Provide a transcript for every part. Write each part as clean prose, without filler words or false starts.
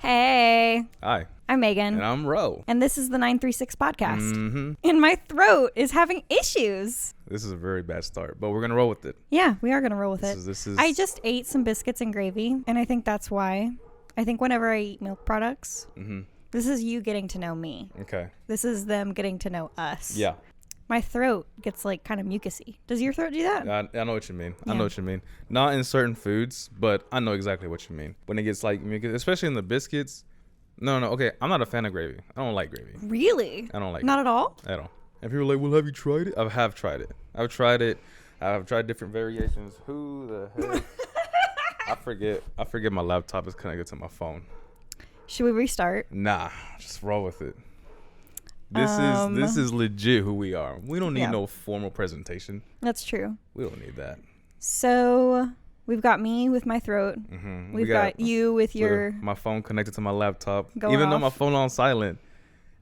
Hey. Hi. I'm Megan. And I'm Ro. And this is the 936 podcast. Mm-hmm. And my throat is having issues. This is a very bad start, but we're going to roll with it. Yeah, we are going to roll with it. This is. I just ate some biscuits and gravy, and I think that's why. I think whenever I eat milk products, this is you getting to know me. Okay. This is them getting to know us. Yeah. My throat gets like kind of mucusy. Does your throat do that? I know what you mean. Yeah. I know what you mean. Not in certain foods, but I know exactly what you mean. When it gets like mucus, especially in the biscuits. No. Okay. I'm not a fan of gravy. I don't like gravy. Really? I don't like Not it. at all? At all. And people are like, well, have you tried it? I have tried it. I've tried it. I've tried different variations. Who the heck? I forget my laptop is connected to my phone. Should we restart? Nah, just roll with it. This is legit who we are. We don't need no formal presentation. That's true. We don't need that. So we've got me with my throat. Mm-hmm. We've got you with your my phone connected to my laptop. Going Even though off. my phone on silent,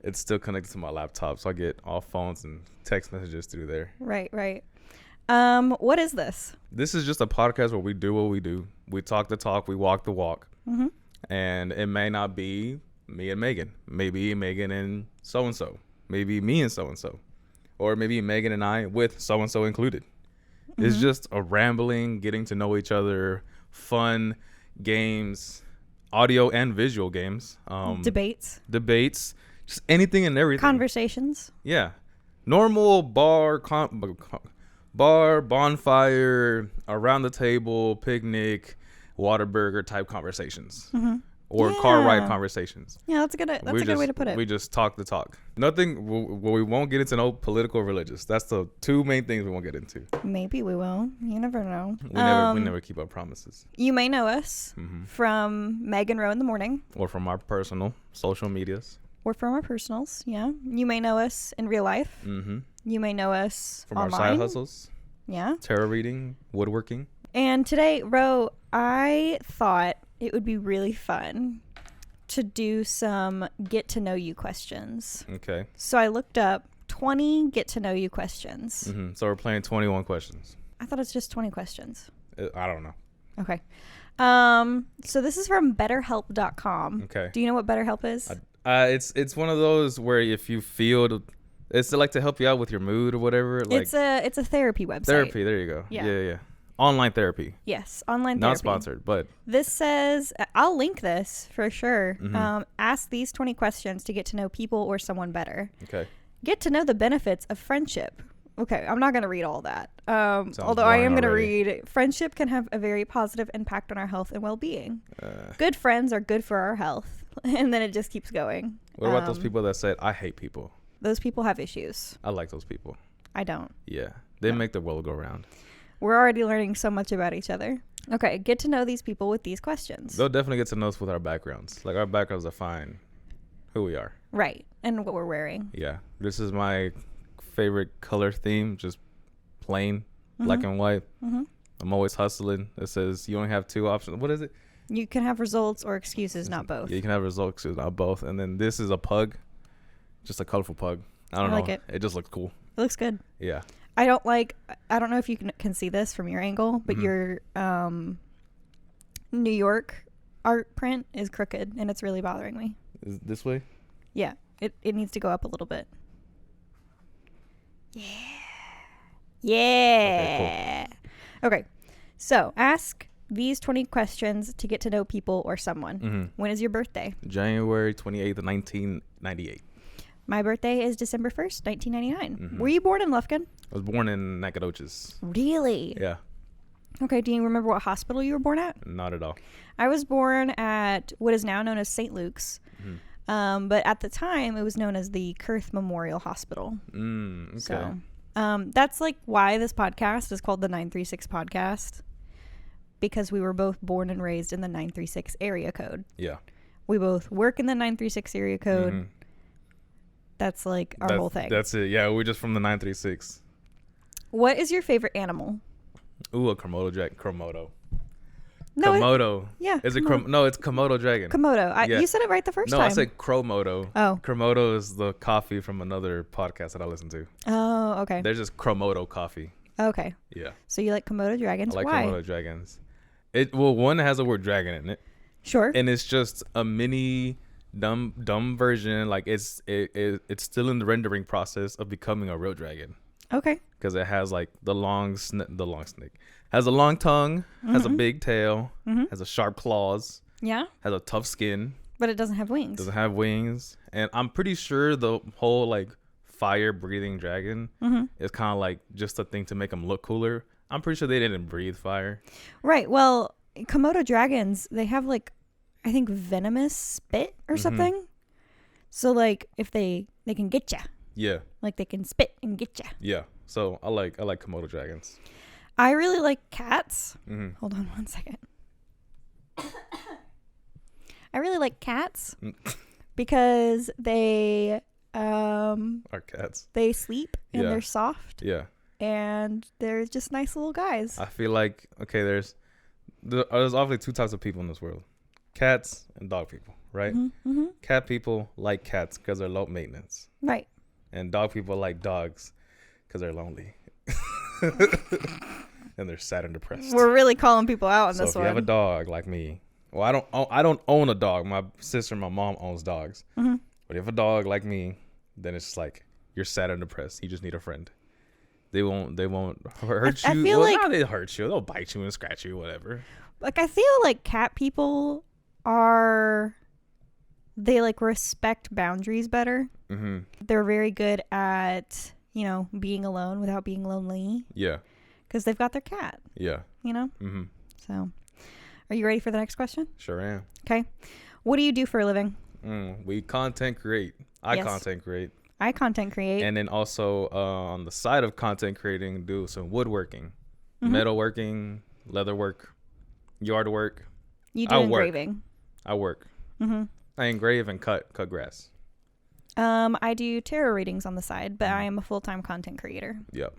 it's still connected to my laptop. So I get all phones and text messages through there. right. What is this? This is just a podcast where we do what we do. We talk the talk. We walk the walk. Mm-hmm. And it may not be me and Megan. Maybe Megan and so-and-so. Maybe me and so-and-so. Or maybe Megan and I with so-and-so included. Mm-hmm. It's just a rambling, getting to know each other, fun games, audio and visual games. Debates. Just anything and everything. Conversations. Yeah. Normal bar, bonfire, around the table, picnic, Whataburger type conversations. Mm-hmm. Or car ride conversations. Yeah, that's a good way to put it. We just talk the talk. Nothing. We won't get into no political or religious. That's the two main things we won't get into. Maybe we will. You never know. We never keep our promises. You may know us from Meg And Ro in the morning. Or from our personal social medias. Or from our personals, yeah. You may know us in real life. Mm-hmm. You may know us from online. our side hustles. Yeah. Tarot reading, woodworking. And today, Ro, I thought it would be really fun to do some get to know you questions. Okay. So I looked up 20 get to know you questions. Mm-hmm. So we're playing 21 questions. I thought it's just 20 questions. I don't know. Okay. So this is from BetterHelp.com. Okay. Do you know what BetterHelp is? It's one of those where if you feel it's like to help you out with your mood or whatever. Like it's a therapy website. Therapy. There you go. Yeah. Online therapy. Yes, online therapy. Not sponsored, but this says, I'll link this for sure. Mm-hmm. Ask these 20 questions to get to know people or someone better. Okay. Get to know the benefits of friendship. Okay, I'm not going to read all that. Although boring I am going to already. read, friendship can have a very positive impact on our health and well-being. Good friends are good for our health. And then it just keeps going. What about those people that said, I hate people? Those people have issues. I like those people. I don't. Yeah. They make the world go round. We're already learning so much about each other. Okay, get to know these people with these questions. They'll definitely get to know us with our backgrounds. Like, our backgrounds define who we are. Right, and what we're wearing. Yeah. This is my favorite color theme, just plain, black and white. Mm-hmm. I'm always hustling. It says you only have two options. What is it? You can have results or excuses, not both. Yeah, you can have results, not both. And then this is a pug. Just a colorful pug. I don't know. like it. It just looks cool. It looks good. Yeah. I don't know if you can see this from your angle, but your New York art print is crooked and it's really bothering me. Is it this way? Yeah, it needs to go up a little bit. Yeah. Okay, so ask these 20 questions to get to know people or someone. Mm-hmm. When is your birthday? January 28th, 1998. My birthday is December 1st, 1999. Were you born in Lufkin? I was born in Nacogdoches. Really? Yeah. Okay, do you remember what hospital you were born at? Not at all. I was born at what is now known as St. Luke's, but at the time it was known as the Kurth Memorial Hospital. Okay. So that's like why this podcast is called the 936 podcast, because we were both born and raised in the 936 area code. Yeah. We both work in the 936 area code. Mm-hmm. That's like our whole thing. That's it. Yeah, we're just from the 936. What is your favorite animal? Ooh, a Komodo dragon. Komodo. No, Komodo. Yeah. Is it no, it's Komodo dragon. Komodo. Yeah. You said it right the first time. No, I said Chromodo. Oh. Chromodo is the coffee from another podcast that I listen to. Oh, okay. They're just Chromodo coffee. Okay. Yeah. So you like Komodo dragons. I like Why? Komodo dragons. One has the word dragon in it. Sure. and it's just a mini dumb version. Like it's still in the rendering process of becoming a real dragon. Okay. Because it has like the long snake, has a long tongue, has a big tail, has a sharp claws, Yeah. has a tough skin, But it doesn't have wings. doesn't have wings, and I'm pretty sure the whole like fire breathing dragon is kind of like just a thing to make them look cooler. I'm pretty sure they didn't breathe fire. Right. Well, Komodo dragons, they have like, I think venomous spit or something. So like if they can get ya. Yeah. Like they can spit and get ya. Yeah. So I like Komodo dragons. I really like cats. Hold on one second. I really like cats because they Our cats. they sleep and Yeah. they're soft Yeah. and they're just nice little guys. I feel like okay, there's obviously two types of people in this world: cats and dog people, right? Cat people like cats because they're low maintenance, Right. and dog people like dogs because they're lonely and they're sad and depressed. We're really calling people out on So this if you one. have a dog like me, well, I don't own a dog. My sister and my mom owns dogs. But if you have a dog like me, then it's just like you're sad and depressed. You just need a friend. They won't hurt I you. feel Well, like- not they hurt you. They'll bite you and scratch you, whatever. Like I feel like cat people they like respect boundaries better. They're very good at, being alone without being lonely Yeah. because they've got their cat, Yeah. So, are you ready for the next question? Sure am. Okay. What do you do for a living? We content create. I Yes. content create. I content create. And then also on the side of content creating, do some woodworking, metalworking, leather work, yard work. You do I work. engraving. I work. I engrave and cut grass. I do tarot readings on the side, but I am a full-time content creator. Yep.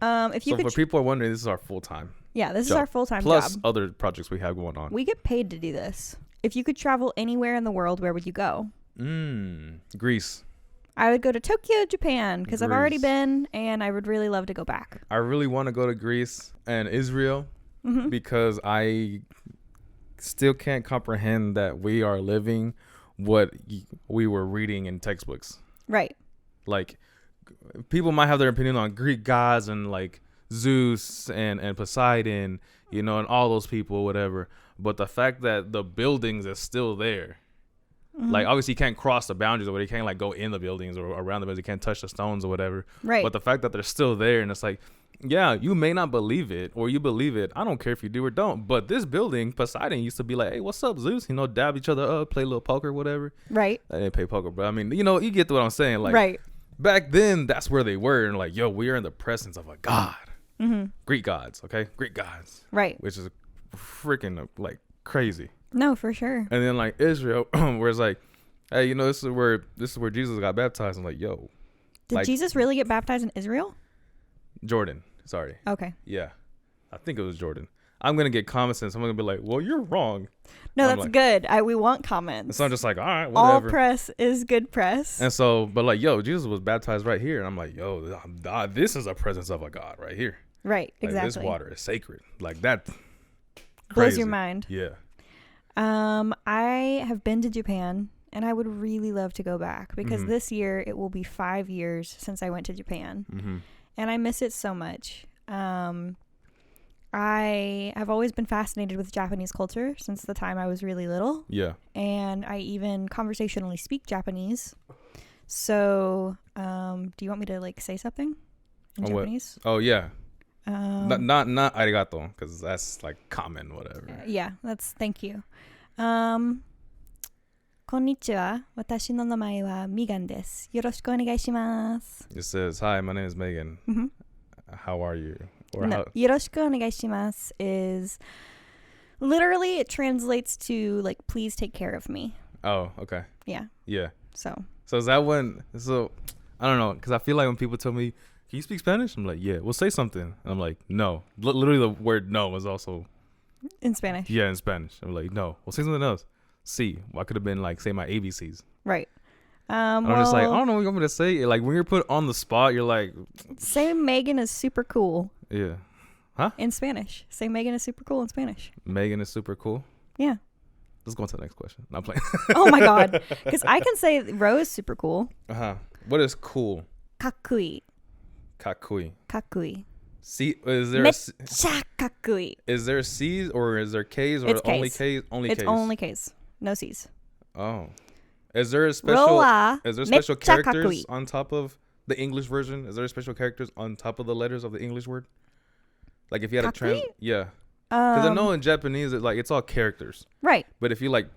If you So could, for people wondering, this is our full time. yeah, this is job. our full-time Plus job. other projects we have going on. We get paid to do this. If you could travel anywhere in the world, where would you go? Greece. I would go to Tokyo, Japan, because I've already Greece. been, and I would really love to go back. I really want to go to Greece and Israel because I still can't comprehend that we are living what we were reading in textbooks. Right. Like, people might have their opinion on Greek gods and like Zeus and Poseidon, and all those people, whatever. But the fact that the buildings is still there, like obviously you can't cross the boundaries, or you can't like go in the buildings or around the buildings, you can't touch the stones or whatever. Right. But the fact that they're still there, and it's like, yeah, you may not believe it or you believe it. I don't care if you do or don't. But this building, Poseidon used to be like, hey, what's up, Zeus? Dab each other up, play a little poker, whatever. Right. I didn't play poker, but I mean, you get what I'm saying. Like, Right. back then, that's where they were. And like, yo, we are in the presence of a god. Greek gods, okay? Greek gods. Right. Which is freaking like crazy. No, for sure. And then like Israel, where it's like, hey, this is where Jesus got baptized. I'm like, yo, Did like- Jesus really get baptized in Israel? Jordan. Sorry. Okay. Yeah. I think it was Jordan. I'm going to get comments and someone's going to be like, well, you're wrong. No, I'm that's like- good. We want And comments. so I'm just like, all right, All whatever. press is good press. And so, but like, yo, Jesus was baptized right here. And I'm like, yo, this is a presence of a God right here. Right. Like, Exactly. this water is sacred. Like that. Blows Crazy. your mind. Yeah. I have been to Japan, and I would really love to go back because this year it will be 5 years since I went to Japan, and I miss it so much. I have always been fascinated with Japanese culture since the time I was really little, Yeah. and I even conversationally speak Japanese. So, do you want me to like say something in Oh, what? Japanese? Oh, yeah. Not arigato, because that's like common, whatever. Yeah, that's thank you. こんにちは。私の名前はミガンです。よろしくお願いします。 It says, hi, my name is Megan. How are you? Or No, how? よろしくお願いします is literally it translates to like please take care of me. Oh, okay. Yeah. Yeah. So So is that when? So I don't know, because I feel like when people tell me, "Can you speak Spanish?" I'm like, "Yeah." Well, say something. And I'm like, "No." Literally, the word "no" is also in Spanish. in Spanish. I'm like, "No." Well, say something else. C. Well, I could have been like, say my ABCs. Right. I'm just like, I don't know what you want me to say. Like when you're put on the spot, you're like, say Megan is super cool yeah. in Spanish. Say Megan is super cool in Spanish. Megan is super cool. Yeah. Let's go on to the next question. Not playing. Oh my god. Because I can say Ro is super cool. What is cool? Kakui. Kakui. Kakui. See, is there Mecha kakui. is there C's or is there K's or It's only K's. K's? Only It's K's. only K's. No C's. Oh. Is there a special Rolla. is there special Mecha characters kakui. on top of the English version? Is there special characters on top of the letters of the English word? Like if you had Kakui? yeah. Because I know in Japanese it's all characters. Right. But if you like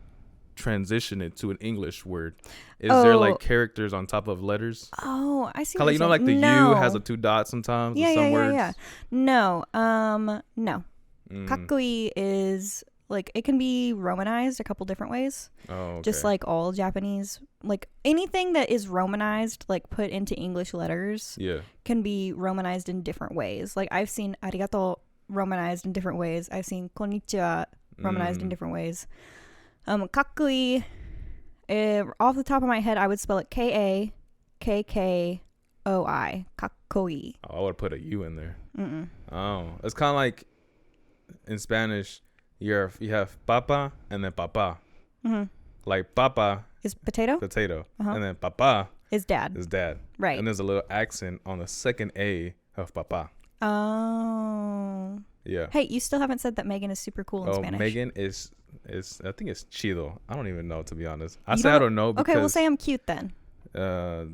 transition it to an English word, is there like characters on top of letters? Oh, I see. Kind of, you know, like the U has the 2 dots sometimes. Yeah, in some words. yeah. No. No. Mm. Kakui is like it can be romanized a couple different ways. Oh, okay. Just like all Japanese, like anything that is romanized, like put into English letters, can be romanized in different ways. Like I've seen arigato romanized in different ways. I've seen konnichiwa romanized in different ways. Kakui, off the top of my head, I would spell it KAKKOI. Kakui. Oh, I would put a U in there. Mm-mm. Oh, it's kind of like in Spanish, you have papa and then papa. Mm-hmm. Like papa is potato, and then papa is dad. Right. And there's a little accent on the second A of papa. Oh. Yeah. Hey, you still haven't said that Megan is super cool in Spanish. Megan is I think it's chido. I don't even know, to be honest. I don't know because... Okay, we'll say I'm cute then. Do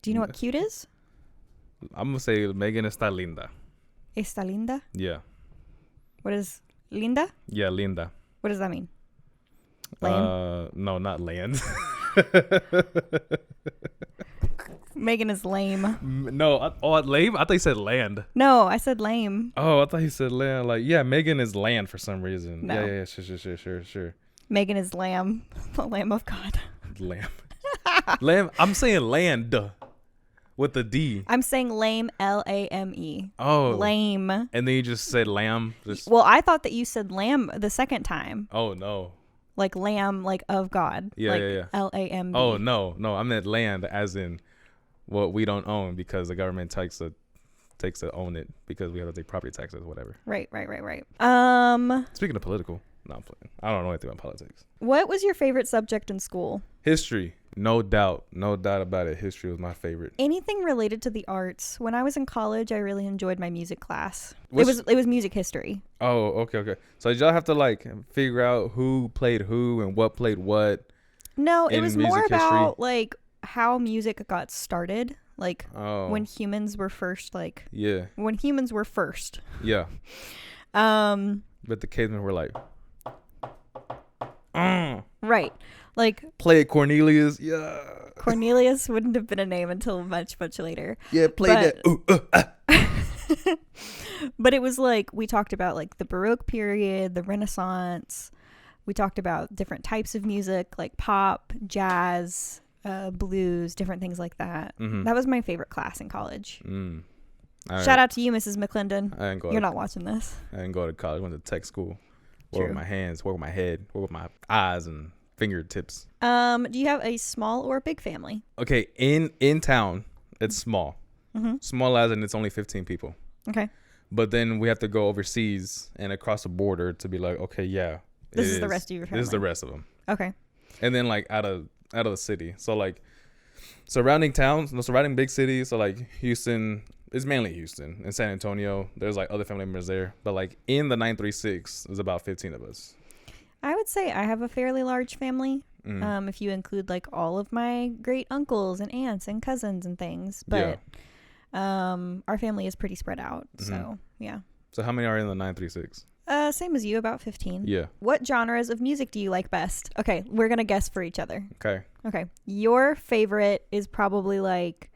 you know what cute is? I'm going to say Megan está linda. ¿Está linda? Yeah. What is linda? Yeah, linda. What does that mean? Lame? No, not land. Megan is lame. No, lame? I thought you said land. No, I said lame. Oh, I thought you said land. Like, yeah, Megan is land for some reason. No. Yeah, sure. Megan is lamb, the lamb of God. Lamb. Lamb. I'm saying land with the D. I'm saying lame, Lame. Oh. Lame. And then you just said lamb. Well, I thought that you said lamb the second time. Oh, no. Like lamb, like of God. Yeah, like yeah. Lamb. Oh, no. I meant land as in what we don't own because the government takes to own it because we have to take property taxes or whatever. Right. Speaking of political, no, I'm playing. I don't know anything about politics. What was your favorite subject in school? History. No doubt about it. History was my favorite. Anything related to the arts. When I was in college, I really enjoyed my music class. It was music history. Oh, okay. So did y'all have to like figure out who played who and what played what? No, it was more about like how music got started. Like when humans were first, like when humans were first. Yeah. But the cavemen were like, right. Like play it, Cornelius. Yeah. Cornelius wouldn't have been a name until much later. Yeah, play that. But it was like we talked about like the Baroque period, the Renaissance. We talked about different types of music like pop, jazz, blues, different things like that. Mm-hmm. That was my favorite class in college. Shout out to you, Mrs. McClendon. You're not watching this. I didn't go to college. I went to tech school. Work with my hands, work with my head, work with my eyes and fingertips. Do you have a small or big family? Okay, in town, it's small. Mm-hmm. Small as in it's only 15 people. Okay. But then we have to go overseas and across the border to be like, okay, yeah. This is the rest of your family. This is the rest of them. Okay. And then like out of the city. So like surrounding towns, surrounding big cities. So like Houston, it's mainly Houston and San Antonio. There's like other family members there. But like in the 936, there's about 15 of us. I would say I have a fairly large family. If you include like all of my great uncles and aunts and cousins and things. But our family is pretty spread out. So yeah. So how many are in the 936? Same as you, about 15. Yeah. What genres of music do you like best? Okay, we're gonna guess for each other. Okay. Your favorite is probably like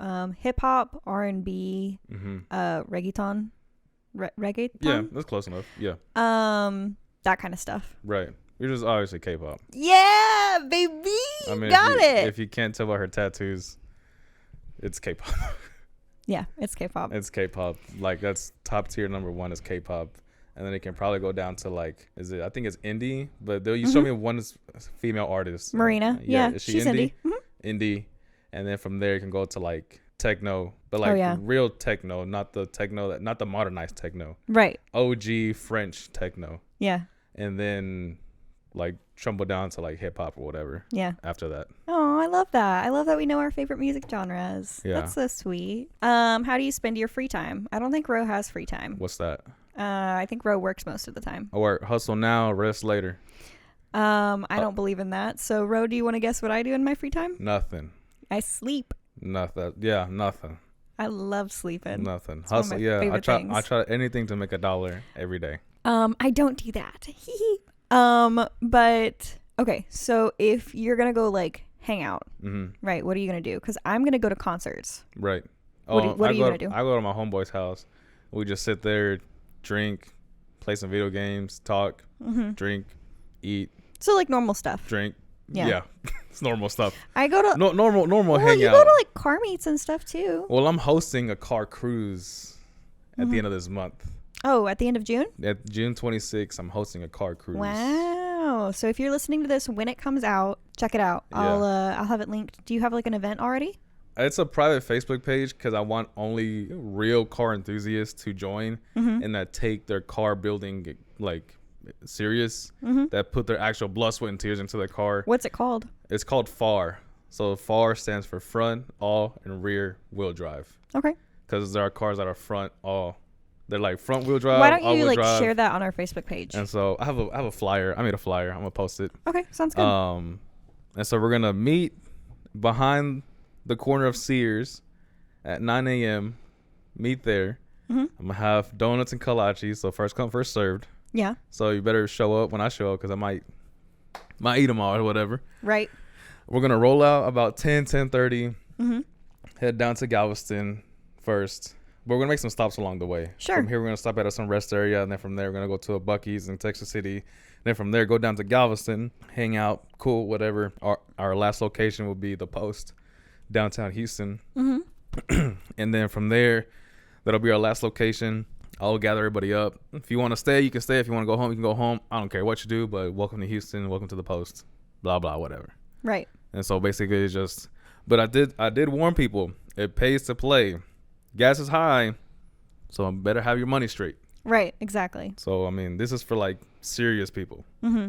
hip hop, R&B, reggaeton. Reggaeton? Yeah, that's close enough. Yeah. That kind of stuff. Right. You're just obviously K-pop. Yeah, baby. I mean, got it. If you can't tell by her tattoos, it's K-pop. Yeah, it's K-pop. It's K-pop. Like that's top tier number 1 is K-pop. And then it can probably go down to like, I think it's indie, but you show me one female artist. Marina. Yeah, she's indie. Indie. And then from there you can go to like techno, but like real techno, not the modernized techno. Right. OG French techno. Yeah. and then like trumble down to like hip hop or whatever. Yeah. After that. Oh, I love that. I love that we know our favorite music genres. Yeah. That's so sweet. How do you spend your free time? I don't think Ro has free time. What's that? I think Ro works most of the time. I work, hustle now, rest later. I don't believe in that. So Ro, do you want to guess what I do in my free time? Nothing. I sleep. Nothing. Yeah, nothing. I love sleeping. Nothing. It's hustle. Yeah, I try anything to make $1 every day. I don't do that. But okay, so if you're gonna go like hang out, right? What are you gonna do? Because I'm gonna go to concerts. Right. What are you gonna do? I go to my homeboy's house. We just sit there, drink, play some video games, talk, drink, eat. So like normal stuff. Drink. Yeah. It's normal stuff. I go to normal hangout. You go to like car meets and stuff too. Well, I'm hosting a car cruise at the end of this month. Oh, at the end of June? At June 26th, I'm hosting a car cruise. Wow. So if you're listening to this when it comes out, check it out. Yeah. I'll have it linked. Do you have like an event already? It's a private Facebook page because I want only real car enthusiasts to join and that take their car building like serious, that put their actual blood, sweat, and tears into their car. What's it called? It's called FAR. So FAR stands for front, all, and rear wheel drive. Okay. Because there are cars that are front, all. They're like front wheel drive. Why don't you like share that on our Facebook page? And so I have a flyer. I made a flyer. I'm gonna post it. Okay, sounds good. And so we're gonna meet behind the corner of Sears at 9 a.m. Meet there. I'm gonna have donuts and kolache. So first come, first served. Yeah. So you better show up when I show up because I might eat them all or whatever. Right. We're gonna roll out about 10:30. Head down to Galveston first. But we're going to make some stops along the way. Sure. From here, we're going to stop at some rest area. And then from there, we're going to go to a Buc-ee's in Texas City. And then from there, go down to Galveston, hang out, cool, whatever. Our last location will be the Post, downtown Houston. And then from there, that'll be our last location. I'll gather everybody up. If you want to stay, you can stay. If you want to go home, you can go home. I don't care what you do, but welcome to Houston. Welcome to the Post. Blah, blah, whatever. Right. And so basically it's just, but I did warn people. It pays to play. Gas is high, so better have your money straight. Right, exactly. So, I mean, this is for, like, serious people. Yeah.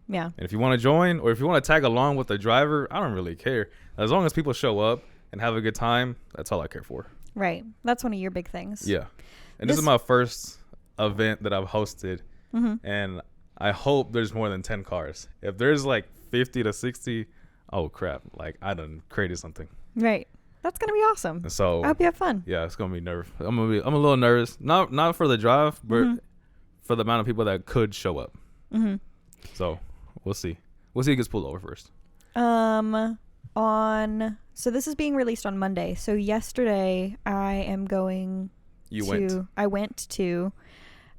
And if you want to join or if you want to tag along with the driver, I don't really care. As long as people show up and have a good time, that's all I care for. Right. That's one of your big things. Yeah. And this is my first event that I've hosted, and I hope there's more than 10 cars. If there's, like, 50 to 60, oh, crap. Like, I done created something. Right. That's gonna be awesome. So I hope you have fun. Yeah, it's gonna be nerve. I'm a little nervous. Not for the drive, but for the amount of people that could show up. So we'll see. We'll see who gets pulled over first. So this is being released on Monday. So yesterday I went to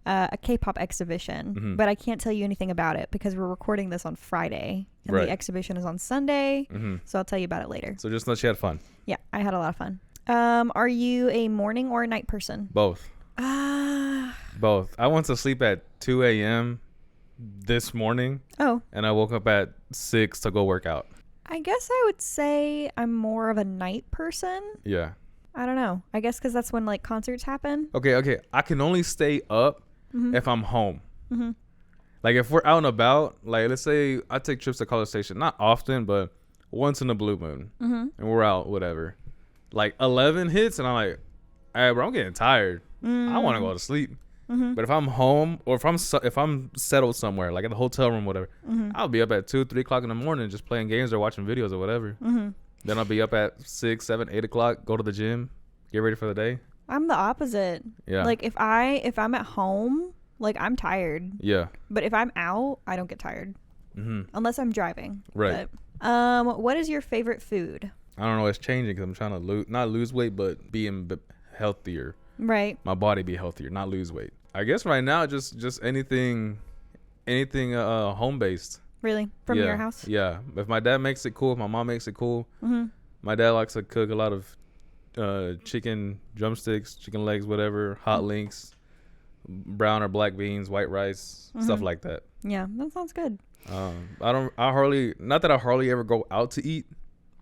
a K-pop exhibition, but I can't tell you anything about it because we're recording this on Friday and the exhibition is on Sunday. So I'll tell you about it later. So just know she had fun. Yeah, I had a lot of fun. Are you a morning or a night person? Both. Both. I went to sleep at 2 a.m. this morning. Oh. And I woke up at 6 to go work out. I guess I would say I'm more of a night person. Yeah. I don't know. I guess because that's when like concerts happen. Okay. I can only stay up if I'm home. Like if we're out and about, like let's say I take trips to College Station, not often, but once in a blue moon, and we're out, whatever. Like 11 hits, and I'm like, all right, bro, I'm getting tired. I want to go to sleep. But if I'm home or if I'm settled somewhere, like at the hotel room, whatever, I'll be up at 2, 3 o'clock in the morning just playing games or watching videos or whatever. Then I'll be up at 6, 7, 8 o'clock, go to the gym, get ready for the day. I'm the opposite. Yeah. Like if I'm at home, like I'm tired. Yeah. But if I'm out, I don't get tired. Unless I'm driving. Right. But, what is your favorite food? I don't know. It's changing because I'm trying to not lose weight, but be healthier. Right. My body be healthier, not lose weight. I guess right now, just anything home based. Really? From your house? Yeah. If my dad makes it cool, if my mom makes it cool. My dad likes to cook a lot of chicken drumsticks, chicken legs, whatever, hot links, brown or black beans, white rice, stuff like that. Yeah, that sounds good. I hardly ever go out to eat,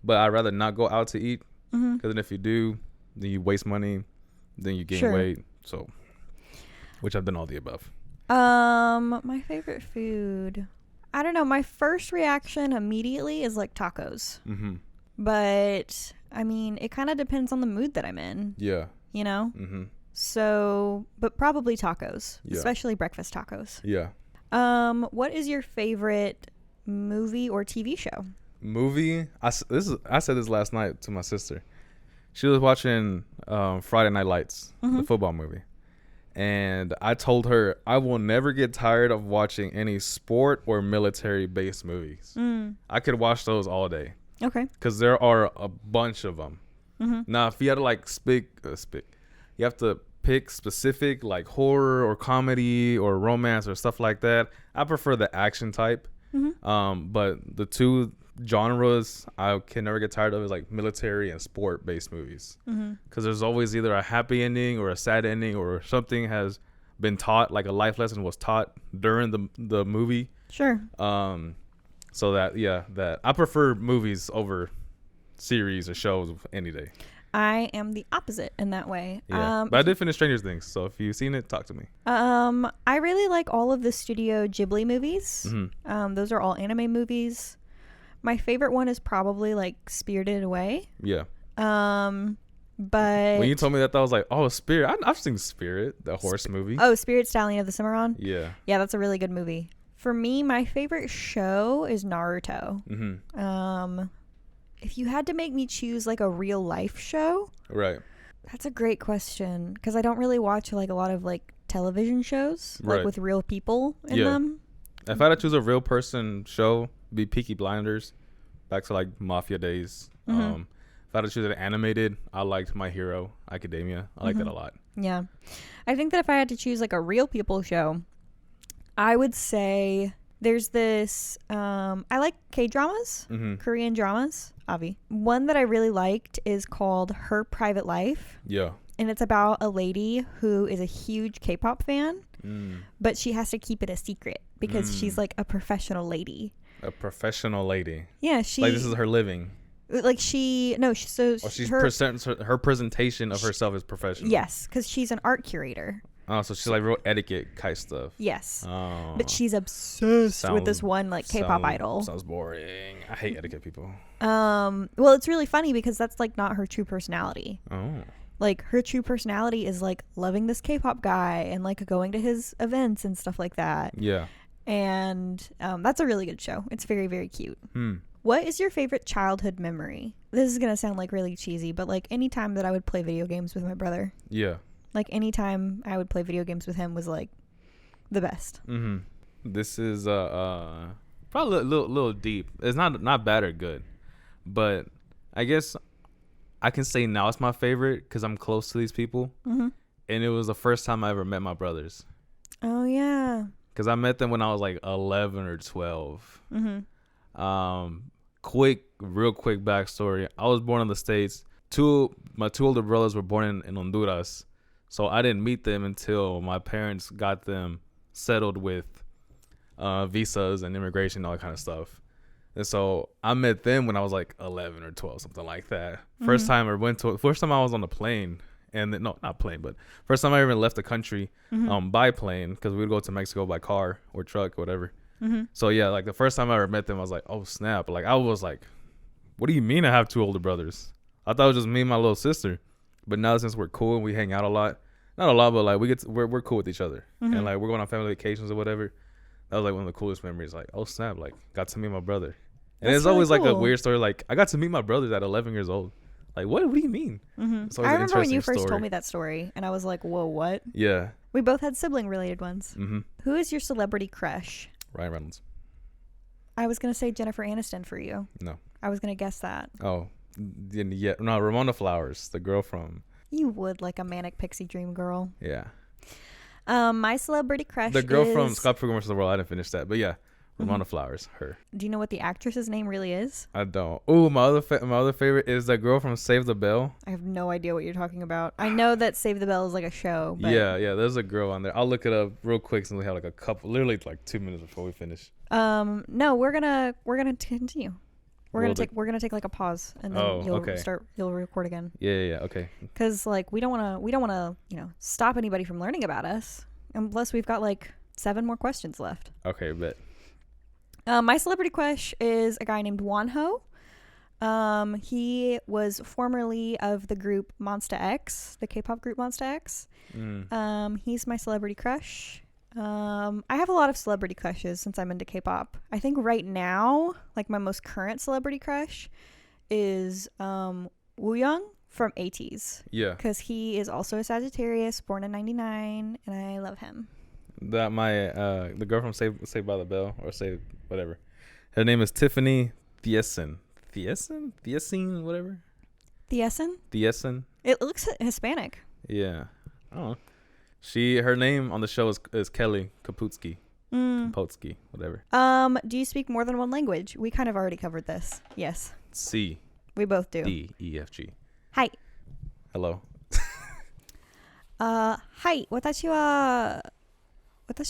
but I'd rather not go out to eat because then if you do, then you waste money, then you gain weight. So, which I've done all the above. My favorite food. I don't know. My first reaction immediately is like tacos. Mm-hmm. But I mean, it kind of depends on the mood that I'm in. Yeah. You know? Mm-hmm. So, but probably tacos, especially breakfast tacos. Yeah. What is your favorite movie or TV show? Movie? I said this last night to my sister. She was watching Friday Night Lights, the football movie. And I told her I will never get tired of watching any sport or military-based movies. I could watch those all day. Okay. Because there are a bunch of them. Mm-hmm. Now, if you had to like you have to pick specific like horror or comedy or romance or stuff like that. I prefer the action type. Mm-hmm. But the two genres I can never get tired of is like military and sport based movies, because there's always either a happy ending or a sad ending, or something has been taught, like a life lesson was taught during the movie. Sure. So that I prefer movies over series or shows any day. I am the opposite in that way. Yeah. But I did finish Stranger Things, so if you've seen it, talk to me. I really like all of the Studio Ghibli movies. Mm-hmm. Those are all anime movies. My favorite one is probably like Spirited Away. Yeah. But when you told me that, I was like, oh, Spirit. I've seen Spirit, the horse movie. Oh, Spirit Stallion of the Cimarron. Yeah. Yeah, that's a really good movie. For me, my favorite show is Naruto. Mm-hmm. If you had to make me choose like a real life show, right? That's a great question, because I don't really watch like a lot of like television shows like with real people in them. If I had to choose a real person show, be Peaky Blinders, back to like mafia days. If I had to choose an animated, I liked My Hero Academia. I like that a lot. Yeah, I think that if I had to choose like a real people show, I would say there's this. I like K-dramas, Korean dramas. Avi. One that I really liked is called Her Private Life. Yeah. And it's about a lady who is a huge K-pop fan, but she has to keep it a secret because she's like a professional lady. A professional lady. Yeah, she like this is her living. Like her presentation of herself is professional. Yes, because she's an art curator. Oh, so she's like real etiquette kind stuff. Yes. Oh. But she's obsessed with this one like K-pop idol. Sounds boring. I hate etiquette people. Well, it's really funny because that's like not her true personality. Oh. Like her true personality is like loving this K-pop guy and like going to his events and stuff like that. Yeah. And that's a really good show. It's very, very cute. What is your favorite childhood memory? This is going to sound like really cheesy, but like any time that I would play video games with my brother. Yeah. Like any time I would play video games with him was like the best. This is probably a little deep. It's not bad or good, but I guess I can say now it's my favorite because I'm close to these people, and it was the first time I ever met my brothers. Oh yeah. Because I met them when I was like 11 or 12. Real quick backstory. I was born in the States. My two older brothers were born in Honduras. So I didn't meet them until my parents got them settled with visas and immigration and all that kind of stuff. And so I met them when I was like 11 or 12, something like that. First time I was on a plane. And then, no, not plane, but first time I even left the country by plane, because we would go to Mexico by car or truck or whatever. So yeah, like the first time I ever met them, I was like, oh snap. Like I was like, what do you mean I have two older brothers? I thought it was just me and my little sister. But now since we're cool and we hang out a lot, not a lot, but like we're cool with each other. And like we're going on family vacations or whatever. That was like one of the coolest memories. Like, oh snap, like got to meet my brother. And it's really always cool. Like a weird story. Like I got to meet my brothers at 11 years old. Like, what do you mean? I remember when you first told me that story, and I was like, whoa, what? Yeah. We both had sibling-related ones. Who is your celebrity crush? Ryan Reynolds. I was going to say Jennifer Aniston for you. No. I was going to guess that. Oh. Yeah. No, Ramona Flowers, the girl from... You would like a manic pixie dream girl. Yeah. My celebrity crush the girl from Scott Pilgrim vs. the World. I didn't finish that, but yeah. Ramona Flowers, her. Do you know what the actress's name really is? I don't. Oh, my other favorite is the girl from Save the Bell. I have no idea what you're talking about. I know that Save the Bell is like a show. But... Yeah. There's a girl on there. I'll look it up real quick since we have like a couple, literally like 2 minutes before we finish. No, we're gonna continue. We're gonna take like a pause and then you'll record again. Yeah. Okay. Because like we don't wanna stop anybody from learning about us unless we've got like 7 more questions left. Okay, bet. My celebrity crush is a guy named Wonho. He was formerly of the group Monsta X, the K-pop group Monsta X. He's my celebrity crush. I have a lot of celebrity crushes since I'm into K-pop. I think right now, like my most current celebrity crush is Wooyoung from ATEEZ. Yeah. Because he is also a Sagittarius, born in 99, and I love him. That the girl from Saved by the Bell, or Saved whatever. Her name is Tiffany Thiessen, whatever. Thiessen. It looks Hispanic. Yeah. I don't know. Her name on the show is Kelly Kaputsky. Kaputsky, whatever. Do you speak more than one language? We kind of already covered this. Yes. C. We both do. D, E, F, G. Hi. Hello. Hi. 私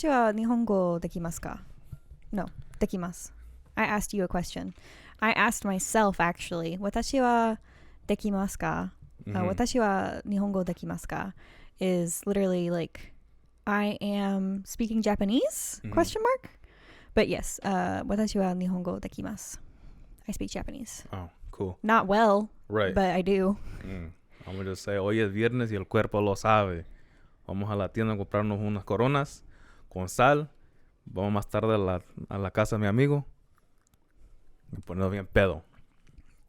は日本語できますか? No, できます. I asked you a question. I asked myself actually. 私はできますか? 私は日本語できますか? Is literally like I am speaking Japanese? Question mark. But yes, 私は日本語できます. I speak Japanese. Oh, cool. Not well, right? But I do. I'm gonna just say, hoy es viernes y el cuerpo lo sabe. Vamos a la tienda a comprarnos unas coronas con sal. Vamos más tarde a la casa de mi amigo y ponernos bien pedo.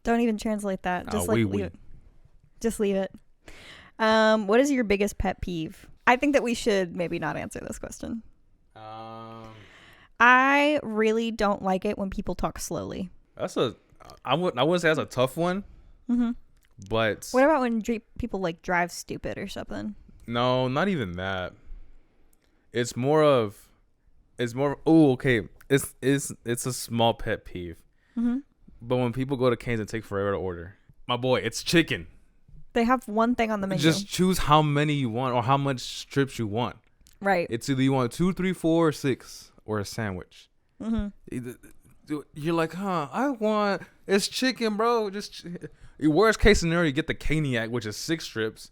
Don't even translate that. Just leave it. Just leave it. What is your biggest pet peeve? I think that we should maybe not answer this question. I really don't like it when people talk slowly. I wouldn't say that's a tough one. But what about when people like drive stupid or something? No, not even that. It's more of oh, okay. It's a small pet peeve. But when people go to Cane's and take forever to order, my boy, it's chicken. They have one thing on the menu. Just choose how many you want or how much strips you want. Right. It's either you want 2, 3, 4, or 6, or a sandwich. You're like, it's chicken, bro. Just worst case scenario, you get the Caniac, which is 6 strips,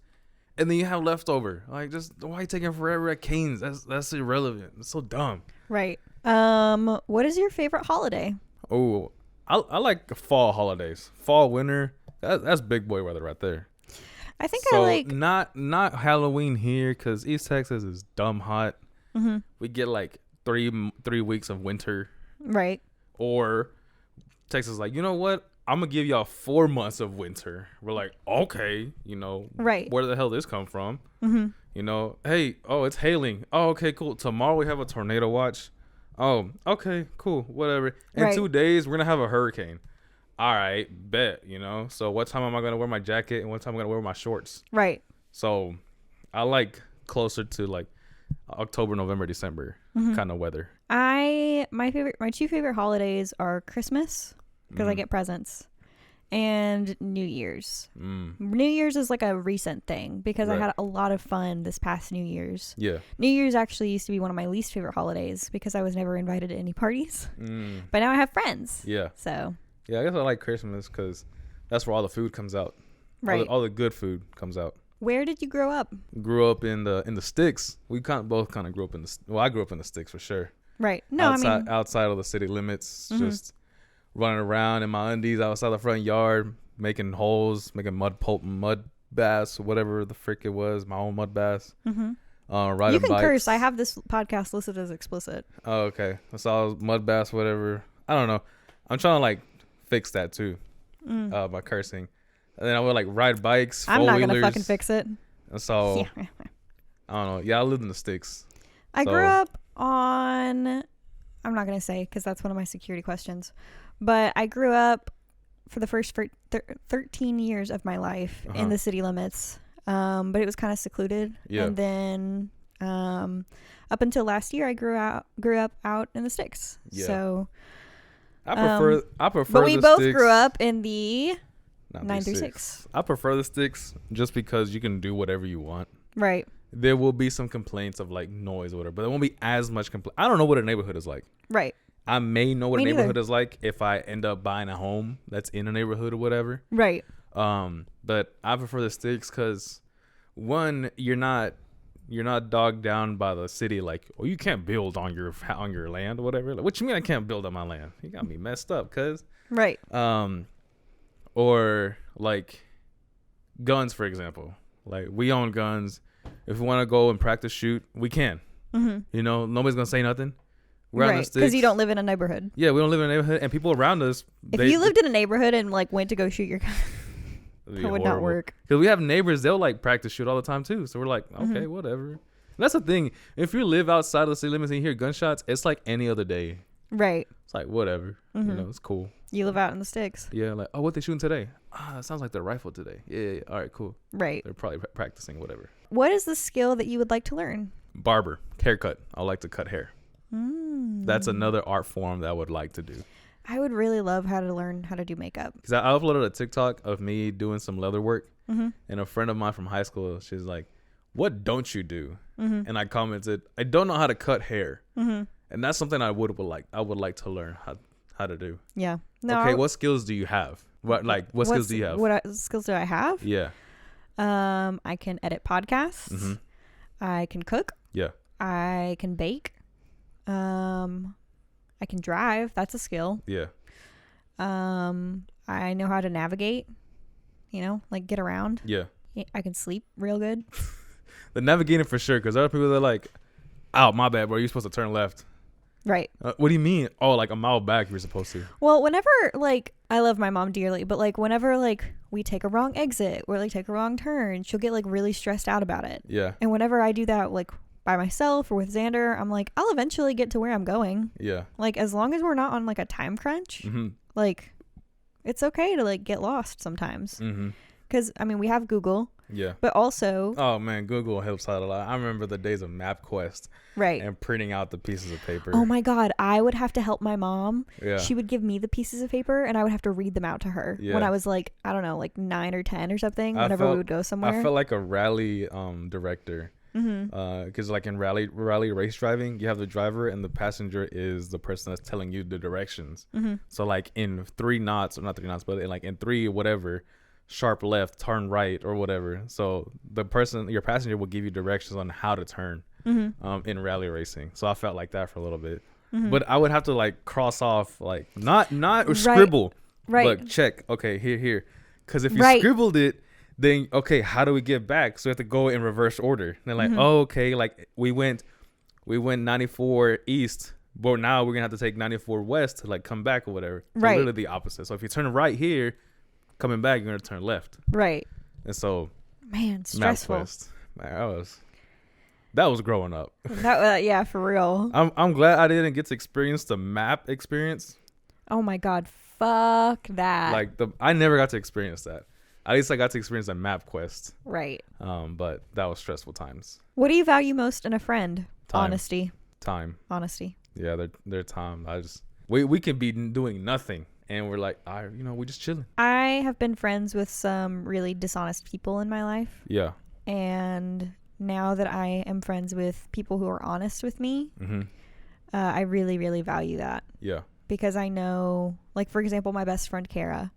and then you have leftover. Like, just why are you taking forever at Cane's? That's irrelevant. It's so dumb. Right. What is your favorite holiday? Oh, I like fall holidays. Fall, winter. That's big boy weather right there. I think so I like not Halloween here because East Texas is dumb hot. We get like 3 weeks of winter. Right. Or Texas is like, you know what? I'm gonna give y'all 4 months of winter. We're like, okay, right? Where the hell this come from? Hey, it's hailing. Oh, okay, cool. Tomorrow we have a tornado watch. Oh, okay, cool, whatever. In 2 days we're gonna have a hurricane. All right, bet. So what time am I gonna wear my jacket and what time am I gonna wear my shorts? Right. So I like closer to like October, November, December kind of weather. My 2 favorite holidays are Christmas because I get presents, and New Year's. New Year's is like a recent thing because I had a lot of fun this past New Year's. Yeah. New Year's actually used to be one of my least favorite holidays because I was never invited to any parties. But now I have friends. Yeah. So. Yeah, I guess I like Christmas because that's where all the food comes out. Right. All the good food comes out. Where did you grow up? Grew up in the sticks. We both kind of grew up I grew up in the sticks for sure. Right. No, outside of the city limits, just running around in my undies outside the front yard, making holes, making mud baths, whatever the frick it was, my own mud baths. Riding bikes. You can curse. I have this podcast listed as explicit. Oh, okay. That's all mud baths, whatever. I don't know. I'm trying to like fix that too, by cursing. And then I would like ride bikes. I'm not gonna fucking fix it. And so I don't know. Yeah, I lived in the sticks. I grew up on. I'm not gonna say because that's one of my security questions. But I grew up for the first 13 years of my life in the city limits. But it was kind of secluded. Yeah. And then up until last year, I grew up out in the sticks. Yeah. So. I prefer. But we both sticks. Grew up in the 9 through 6. I prefer the sticks just because you can do whatever you want. Right. There will be some complaints of like noise or whatever, but there won't be as much complaint. I don't know what a neighborhood is like. Right. I may know what a neighborhood is like if I end up buying a home that's in a neighborhood or whatever. Right. But I prefer the sticks because one, you're not you're not dogged down by the city like, oh, you can't build on your land or whatever. Like, what you mean I can't build on my land? You got me messed up, cuz. Right. Or like guns, for example. Like, we own guns. If we want to go and practice shoot, we can. You know, nobody's gonna say nothing. We're right, because you don't live in a neighborhood. Yeah, we don't live in a neighborhood, and people around us. If you lived in a neighborhood and like went to go shoot your gun, that would not work. Because we have neighbors, they'll like practice shoot all the time too. So we're like, okay, whatever. And that's the thing. If you live outside of the city limits and you hear gunshots, it's like any other day. Right. It's like whatever. You know, it's cool. You live out in the sticks. Yeah, like, oh, what they shooting today? It sounds like they're rifle today. Yeah. All right, cool. Right. They're probably practicing whatever. What is the skill that you would like to learn? Barber, haircut. I like to cut hair. That's another art form that I would like to do. I would really love how to learn how to do makeup. Because I uploaded a TikTok of me doing some leather work. And a friend of mine from high school, she's like, what don't you do? And I commented, I don't know how to cut hair. And that's something I would like to learn how to do. Yeah. No, okay, what skills do you have? What skills do you have? What skills do I have? Yeah. I can edit podcasts. I can cook. Yeah. I can bake. I can drive. That's a skill. Yeah. I know how to navigate, you know, like get around. Yeah. I can sleep real good. The navigating for sure, because there are people that are like, oh, my bad, bro. You're supposed to turn left. Right. What do you mean? Oh, like a mile back you're supposed to. Well, whenever, like, I love my mom dearly, but, like, whenever, like, we take a wrong exit or, like, take a wrong turn, she'll get, like, really stressed out about it. Yeah. And whenever I do that, like, by myself or with Xander, I'm like, I'll eventually get to where I'm going. Yeah. Like, as long as we're not on, like, a time crunch, like, it's okay to, like, get lost sometimes. Because, I mean, we have Google. Yeah. But also... Oh, man, Google helps out a lot. I remember the days of MapQuest. Right. And printing out the pieces of paper. Oh, my God. I would have to help my mom. Yeah. She would give me the pieces of paper, and I would have to read them out to her when I was, like, I don't know, like 9 or 10 or something, whenever we would go somewhere. I felt like a rally director. Because, like, in rally race driving, you have the driver, and the passenger is the person that's telling you the directions. So, like, in 3 knots, or not 3 knots, but in 3 whatever... sharp left, turn right, or whatever. So the person, your passenger, will give you directions on how to turn in rally racing. So I felt like that for a little bit, but I would have to like cross off, like not or scribble, but check. Okay, here. Because if you scribbled it, then okay, how do we get back? So we have to go in reverse order. And they're like, oh, okay, like we went 94 east, but now we're gonna have to take 94 west to like come back or whatever. So literally the opposite. So if you turn right here, coming back, you're gonna turn left. Right. And so, man, stressful. Man, that was growing up. That yeah, for real. I'm glad I didn't get to experience the map experience. Oh my God, fuck that. Like I never got to experience that. At least I got to experience the map quest. Right. But that was stressful times. What do you value most in a friend? Time. Honesty. Yeah, their time. We can be doing nothing. And we're like, we're just chilling. I have been friends with some really dishonest people in my life. Yeah. And now that I am friends with people who are honest with me, I really, really value that. Yeah. Because I know, like, for example, my best friend, Kara,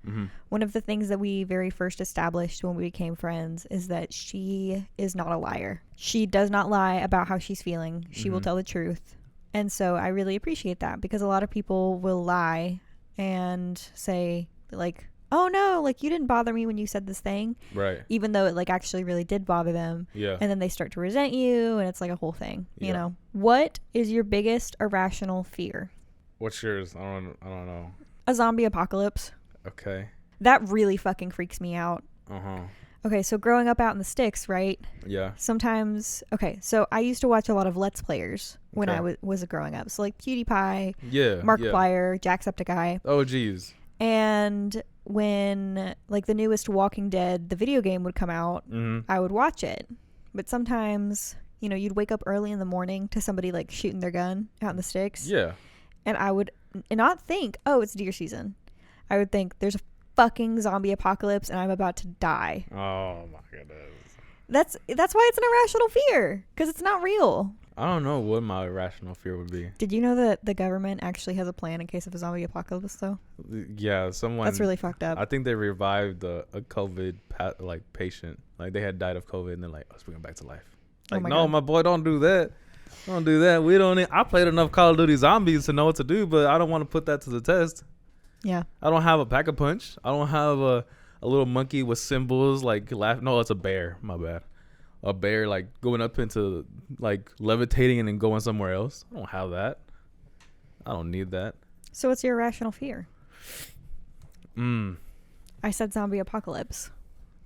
one of the things that we very first established when we became friends is that she is not a liar. She does not lie about how she's feeling. She will tell the truth. And so I really appreciate that, because a lot of people will lie and say like, oh no, like you didn't bother me when you said this thing, right, even though it like actually really did bother them. Yeah. And then they start to resent you, and it's like a whole thing. You know, what is your biggest irrational fear? What's yours? I don't know. A zombie apocalypse. Okay. That really fucking freaks me out. Okay, so growing up out in the sticks, right? Yeah. Sometimes, okay, so I used to watch a lot of Let's Players when I was growing up. So like PewDiePie, Markiplier, Jacksepticeye. Oh, geez. And when like the newest Walking Dead, the video game would come out, I would watch it. But sometimes, you know, you'd wake up early in the morning to somebody like shooting their gun out in the sticks. Yeah. And I would not think, oh, it's deer season. I would think there's a fucking zombie apocalypse and I'm about to die. Oh my goodness. That's why it's an irrational fear, because it's not real. I don't know what my irrational fear would be. Did you know that the government actually has a plan in case of a zombie apocalypse though? Yeah, someone. That's really fucked up. I think they revived a COVID patient. Like they had died of COVID and then like, let's bring them back to life. Like, no, my boy, don't do that. Don't do that. We don't. I played enough Call of Duty Zombies to know what to do, but I don't want to put that to the test. Yeah. I don't have a Pack-a-Punch. I don't have a little monkey with symbols like laugh. No, it's a bear. My bad. A bear like going up into like levitating and then going somewhere else. I don't have that. I don't need that. So what's your irrational fear? I said zombie apocalypse.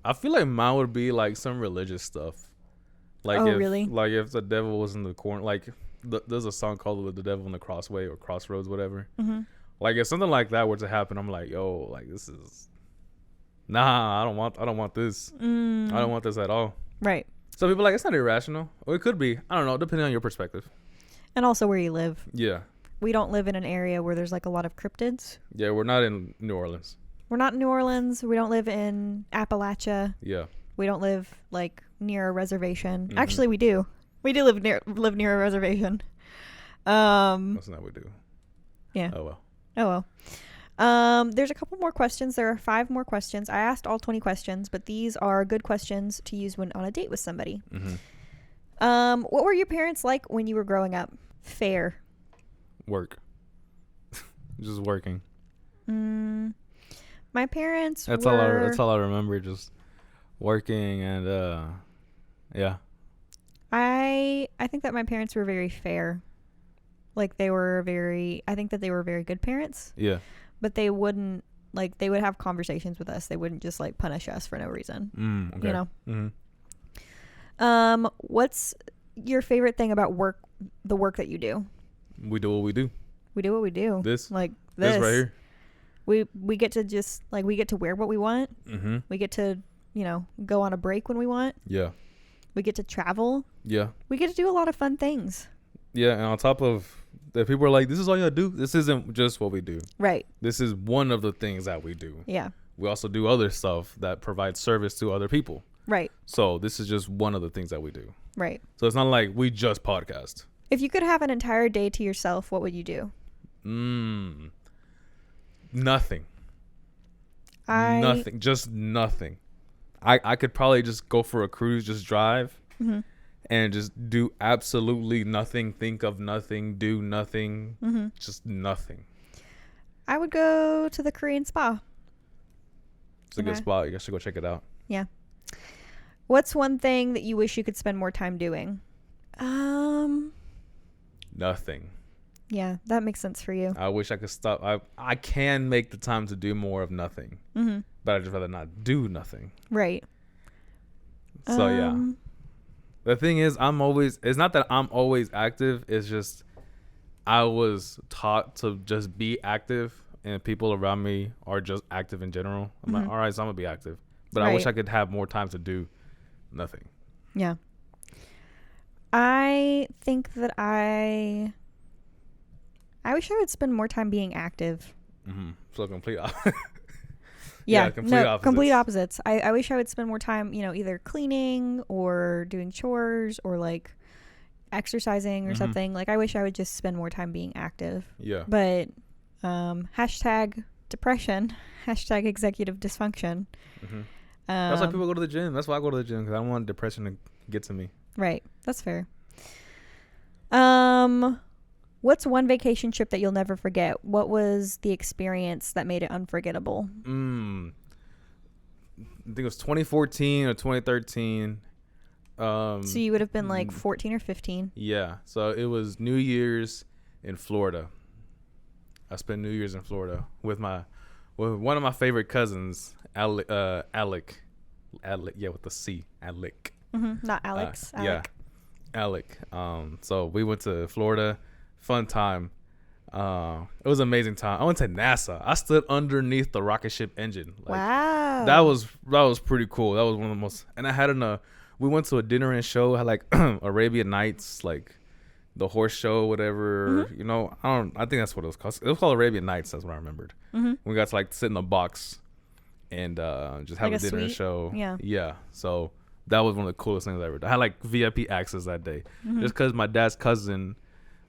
I feel like mine would be like some religious stuff. Like really? Like if the devil was in the corner, like there's a song called "The Devil in the Crossway" or "Crossroads," whatever. Mm-hmm. Like if something like that were to happen, I'm like, yo, like this is, nah, I don't want this. I don't want this at all. Right. So people are like, it's not irrational. Or it could be. I don't know, depending on your perspective. And also where you live. Yeah. We don't live in an area where there's like a lot of cryptids. Yeah, we're not in New Orleans. We're not in New Orleans. We don't live in Appalachia. Yeah. We don't live like near a reservation. Mm-hmm. Actually, we do. We do live near a reservation. That's not what we do. Yeah. Oh well. Oh well. There's a couple more questions. There are 5 more questions. I asked all 20 questions, but these are good questions to use when on a date with somebody. Mm-hmm. What were your parents like when you were growing up? Fair. Work. Just working. My parents that's all I remember, just working and yeah. I think that my parents were very fair. Like I think that they were very good parents. Yeah. But they wouldn't, like, they would have conversations with us. They wouldn't just like punish us for no reason. Okay. You know? Mm-hmm. What's your favorite thing about the work that you do? We do what we do. We do what we do. This right here. We get to just like, we get to wear what we want. Mm-hmm. We get to, go on a break when we want. Yeah. We get to travel. Yeah. We get to do a lot of fun things. Yeah, and on top of that, people are like, this is all you gotta do. This isn't just what we do. Right. This is one of the things that we do. Yeah. We also do other stuff that provides service to other people. Right. So this is just one of the things that we do. Right. So it's not like we just podcast. If you could have an entire day to yourself, what would you do? Nothing. Nothing. Just nothing. I could probably just go for a cruise, just drive. Mm-hmm. And just do absolutely nothing, think of nothing, do nothing, just nothing. I would go to the Korean spa. It's a good spot. You guys should go check it out. Yeah. What's one thing that you wish you could spend more time doing? Nothing. Yeah, that makes sense for you. I wish I could stop. I can make the time to do more of nothing. Mm-hmm. But I'd just rather not do nothing. Right. So, yeah. The thing is, it's not that I'm always active. It's just I was taught to just be active, and people around me are just active in general. I'm like, all right, so I'm going to be active. But I wish I could have more time to do nothing. Yeah. I think that I wish I would spend more time being active. Mm-hmm. So complete Yeah, complete opposites. I wish I would spend more time, either cleaning or doing chores or like exercising or something. Like I wish I would just spend more time being active. Yeah. But hashtag depression, hashtag executive dysfunction. Mm-hmm. That's why people go to the gym. That's why I go to the gym, because I don't want depression to get to me. Right. That's fair. What's one vacation trip that you'll never forget? What was the experience that made it unforgettable? I think it was 2014 or 2013. So you would have been like 14 or 15. Yeah. So it was New Year's in Florida. I spent New Year's in Florida with one of my favorite cousins, Alec. Yeah, with the C. Alec. Mm-hmm. Not Alex. Alec. Yeah. Alec. So we went to Florida. Fun time. It was an amazing time. I went to NASA. I stood underneath the rocket ship engine. Wow. That was pretty cool. That was one of the most. And I had we went to a dinner and show. Had like Arabian Nights, like the horse show, whatever. Mm-hmm. I think that's what it was called. It was called Arabian Nights. That's what I remembered. Mm-hmm. We got to like sit in a box and just have like a dinner and show. Yeah. Yeah. So that was one of the coolest things I ever did. I had like VIP access that day, just because my dad's cousin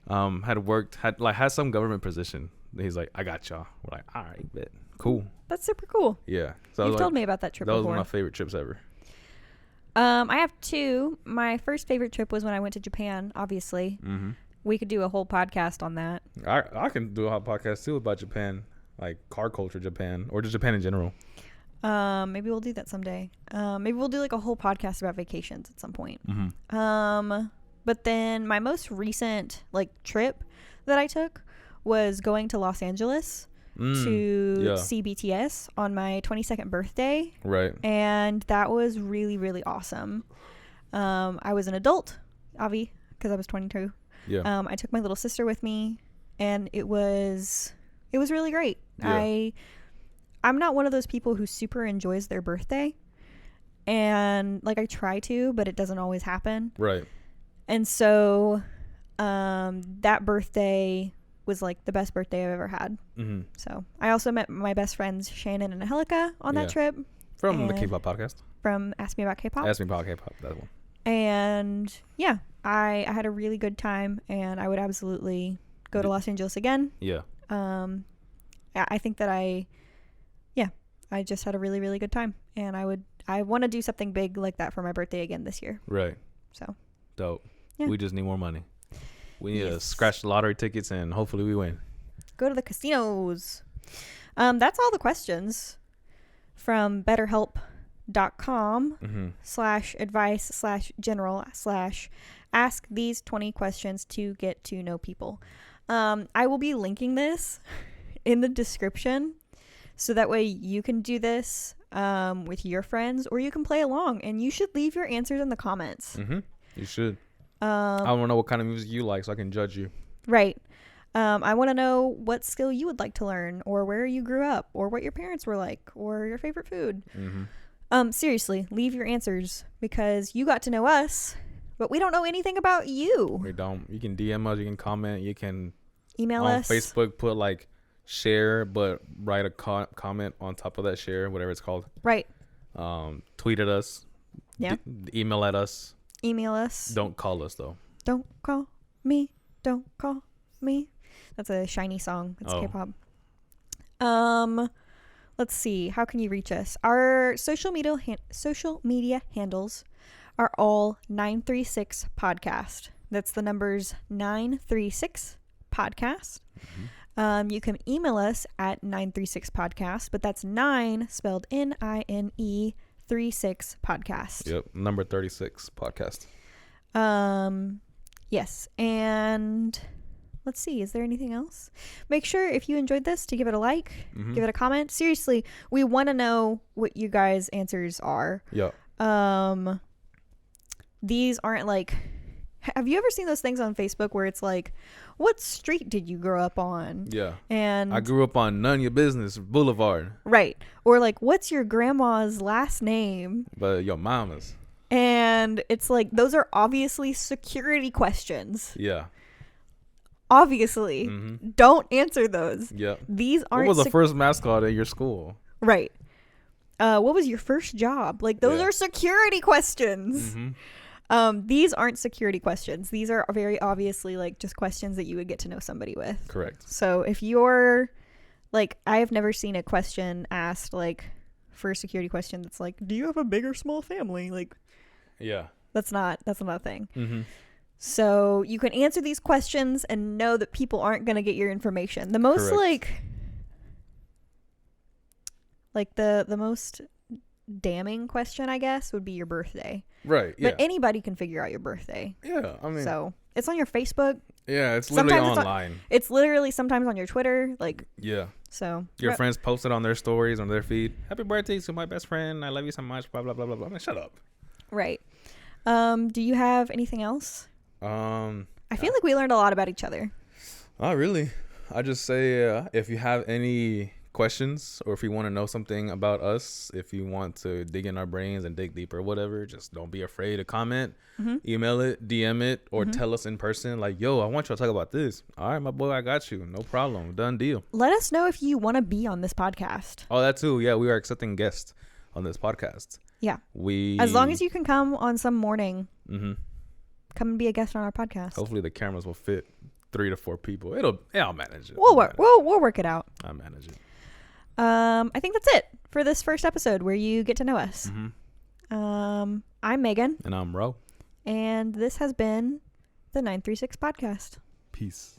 had some government position. He's like, I got y'all. We're like, all right, bet. Cool. That's super cool. Yeah. So you've told me about that trip before. That was one of my favorite trips ever. I have two. My first favorite trip was when I went to Japan, obviously. Mm-hmm. We could do a whole podcast on that. I can do a whole podcast too about Japan, like car culture Japan, or just Japan in general. Maybe we'll do that someday. Maybe we'll do like a whole podcast about vacations at some point. Mm-hmm. But then my most recent like trip that I took was going to Los Angeles to see BTS on my 22nd birthday. Right. And that was really, really awesome. I was an adult, Avi, because I was 22. Yeah. I took my little sister with me, and it was really great. Yeah. I'm not one of those people who super enjoys their birthday, and like I try to, but it doesn't always happen. Right. And so that birthday was like the best birthday I've ever had. Mm-hmm. So I also met my best friends Shannon and Angelica on that trip. From the K-pop podcast. From Ask Me About K-pop. Ask Me About K-pop, that one. And yeah, I had a really good time, and I would absolutely go to Los Angeles again. Yeah. I think that I just had a really, really good time, and I want to do something big like that for my birthday again this year. Right. So. Dope. Yeah. We just need more money. We need to scratch the lottery tickets, and hopefully we win. Go to the casinos. That's all the questions from betterhelp.com /advice/general/ask these 20 questions to get to know people. I will be linking this in the description, so that way you can do this with your friends, or you can play along, and you should leave your answers in the comments. Mm-hmm. You should. I want to know what kind of music you like so I can judge you. Right. I want to know what skill you would like to learn, or where you grew up, or what your parents were like, or your favorite food. Mm-hmm. Seriously, leave your answers, because you got to know us, but we don't know anything about you. We don't. You can DM us, you can comment, you can email us on Facebook, put like share, but write a comment on top of that share, whatever it's called. Right. Tweet at us. Yeah. Email at us. Email us. Don't call us though. Don't call me. Don't call me. That's a Shiny song. It's K-pop. Let's see. How can you reach us? Our social media handles are all 936 podcast. That's the numbers 936 podcast. Mm-hmm. You can email us at 936 podcast, but that's 9 spelled NINE 36 podcast. Yep, number 36 podcast. Yes, and let's see, is there anything else? Make sure if you enjoyed this to give it a like, give it a comment. Seriously, we want to know what you guys' answers are. Yeah. These aren't like, have you ever seen those things on Facebook where it's like, what street did you grow up on? Yeah. And I grew up on None Your Business Boulevard. Right. Or like, what's your grandma's last name? But your mama's. And it's like, those are obviously security questions. Yeah. Obviously. Mm-hmm. Don't answer those. Yeah. These aren't. What was the first mascot at your school? Right. What was your first job? Like, those are security questions. Mm-hmm. These aren't security questions. These are very obviously like just questions that you would get to know somebody with. Correct. So if you're like, I have never seen a question asked like for a security question that's like, do you have a big or small family? Like, yeah, that's not a thing. Mm-hmm. So you can answer these questions and know that people aren't going to get your information. The most Correct. like the most damning question, I guess, would be your birthday. Right. Yeah. But anybody can figure out your birthday. Yeah. I mean, so it's on your Facebook. Yeah, it's literally online. It's literally sometimes on your Twitter. Like, yeah. So your friends post it on their stories, on their feed. Happy birthday to my best friend. I love you so much. Blah blah blah blah blah. I mean, shut up. Right. Do you have anything else? I feel like we learned a lot about each other. Not really. I just say if you have any questions, or if you want to know something about us, if you want to dig in our brains and dig deeper, whatever, just don't be afraid to comment. Mm-hmm. Email it, DM it, or tell us in person like, yo, I want you to talk about this. All right, my boy, I got you. No problem. Done deal. Let us know if you want to be on this podcast. Oh, that too. Yeah, we are accepting guests on this podcast. Yeah. As long as you can come on some morning, come and be a guest on our podcast. Hopefully the cameras will fit 3 to 4 people. I'll manage it. We'll work it out. I'll manage it. I think that's it for this first episode where you get to know us. I'm Megan. And I'm Ro. And this has been the 936 podcast. Peace.